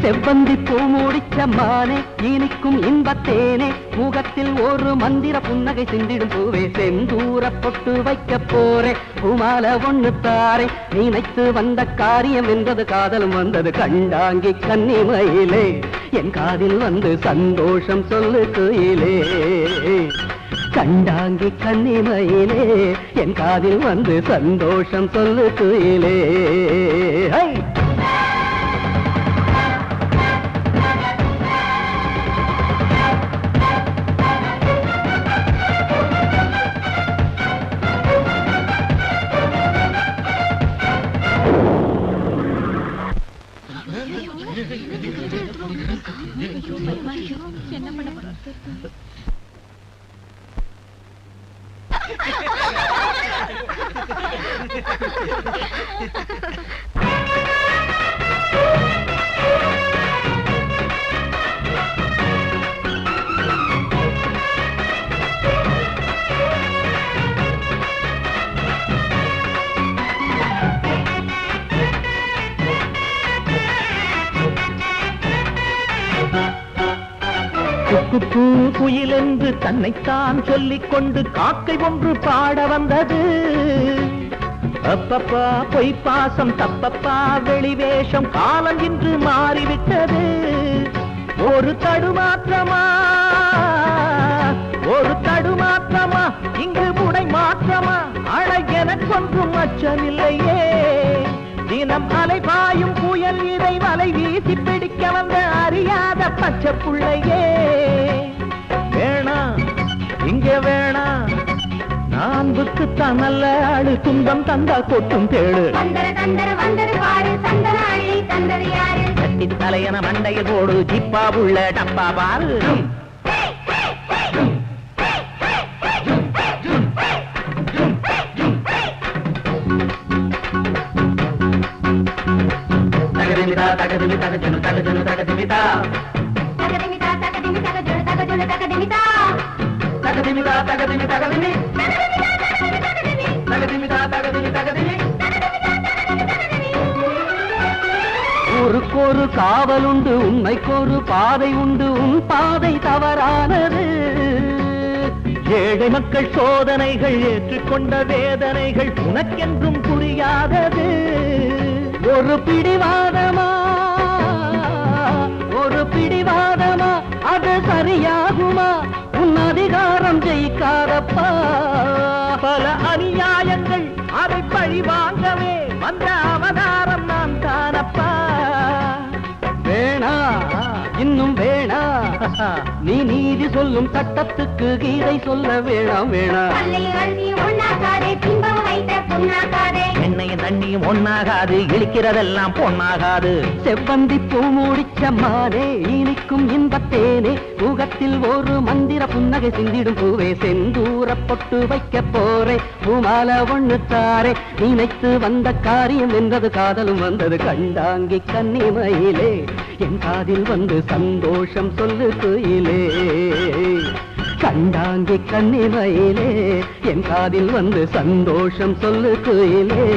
செவ்வந்தி பூ முடிச்ச மானே இனிக்கும் இன்பத்தேனே முகத்தில் ஒரு மந்திர புன்னகை சிந்திடும் பூவே செந்தூர பொட்டு வைக்க போரே பூமால ஒண்ணு தாரே நினைத்து வந்த காரியம் என்றது காதலும் வந்தது கண்டாங்கி கன்னிமயிலே என் காதில் வந்து சந்தோஷம் சொல்லு குயிலே கண்டாங்கி கன்னிமயிலே என் காதில் வந்து சந்தோஷம் சொல்லு குயிலே என்ன பண்ண போற குயில் என்று தன்னைத்தான் சொல்லிக் கொண்டு காக்கை ஒன்று பாட வந்தது அப்பப்பா பொய் பாசம் தப்பப்பா வெளிவேஷம் காலம் இன்று மாறிவிட்டது ஒரு தடுமாற்றமா இங்கு முடை மாற்றமா அழ எனக்கொன்றும் அச்சமில்லையே தினம் அலைபாயும் புயல் இதை வலை வீசி பிடிக்க வந்த அறியாத பச்சை புள்ளையே வேணா இங்கே வேணா நான் புத்துத்தான் நல்ல ஆளு துன்பம் தந்தா கொட்டும் தேடு கட்டி தலையன மண்டையில் போடு ஜிப்பா உள்ள டப்பா பாரு ஊருக்கொரு காவல் உண்டு உண்மைக்கொரு பாதை உண்டு உன் பாதை தவறானது ஏழை மக்கள் சோதனைகள் ஏற்றுக்கொண்ட வேதனைகள் உனக்கென்றும் புரியாதது ஒரு பிடிவாதமா அது சரியாகுமா உன் அதிகாரம் ஜெயிக்காதப்பா பல அநியாயங்கள் அதை பழி வாங்கவே வந்த அவதாரம் நான் தானப்பா வேணா இன்னும் வேணா நீ நீதி சொல்லும் சட்டத்துக்கு கீதை சொல்ல வேணாம் எண்ணெயும் தண்ணியும் ஒன்னாகாது இழிக்கிறதெல்லாம் பொன்னாகாது செவ்வந்தி பூ முடிச்ச மானே இனிக்கும் இன்பத்தேனே முகத்தில் ஒரு மந்திர புன்னகை சிந்திடும் பூவே செந்தூர பொட்டு வைக்க போரே பூமால ஒண்ணு தாரே நினைத்து வந்த காரியம் என்றது காதலும் வந்தது கண்டாங்கி கன்னிமயிலே என் காதில் வந்து சந்தோஷம் சொல்லு குயிலே கண்டாங்கி கன்னிமயிலே என் காதில் வந்து சந்தோஷம் சொல்லு குயிலே